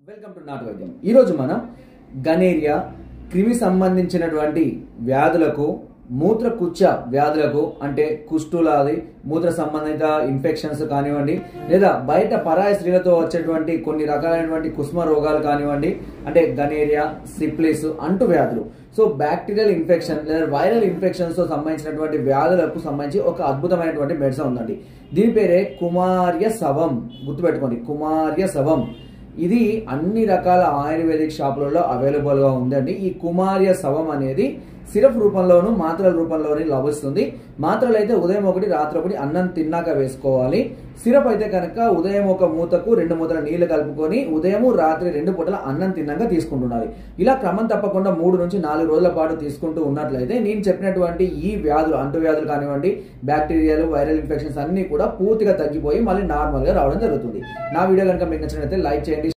Welcome to నాటు వైద్యం. ఈరోజు మనం గనేరియా క్రిమి సంబంధించినటువంటి వ్యాధులకు, మూత్ర కుచ్చ వ్యాధులకు అంటే కుష్ఠులాది మూత్ర సంబంధిత ఇన్ఫెక్షన్స్ కానివ్వండి, లేదా బయట పరాయి స్త్రీలతో వచ్చేటువంటి కొన్ని రకాలైనటువంటి కుష్మ రోగాలు కానివ్వండి, అంటే గనేరియా, సిప్లిస్ అంటు వ్యాధులు, సో బ్యాక్టీరియల్ ఇన్ఫెక్షన్ లేదా వైరల్ ఇన్ఫెక్షన్స్ తో సంబంధించినటువంటి వ్యాధులకు సంబంధించి ఒక అద్భుతమైనటువంటి మెడిసిన్ ఉందండి. దీని పేరే కుమార్య సవం. గుర్తుపెట్టుకోండి, కుమార్య సవం. ఇది అన్ని రకాల ఆయుర్వేదిక్ షాపులలో అవైలబుల్గా ఉందండి. ఈ కుమార్య సవం అనేది సిరప్ రూపంలోను మాత్రల రూపంలోనే లభిస్తుంది. మాత్రలు అయితే ఉదయం ఒకటి రాత్రి ఒకటి అన్నం తిన్నాక వేసుకోవాలి. సిరప్ అయితే కనుక ఉదయం ఒక మూతకు 2 మూతల నీళ్లు కలుపుకొని ఉదయం రాత్రి 2 పూటల అన్నం తిన్నాక తీసుకుంటున్నారు. ఇలా క్రమం తప్పకుండా 3 నుంచి 4 రోజుల పాటు తీసుకుంటూ ఉన్నట్లయితే నేను చెప్పినటువంటి ఈ వ్యాధులు, అంటు వ్యాధులు కానివ్వండి, బ్యాక్టీరియాలు, వైరల్ ఇన్ఫెక్షన్స్ అన్ని కూడా పూర్తిగా తగ్గిపోయి మళ్ళీ నార్మల్గా రావడం జరుగుతుంది. నా వీడియో కనుక మీకు నచ్చినట్లయితే లైక్ చేయండి.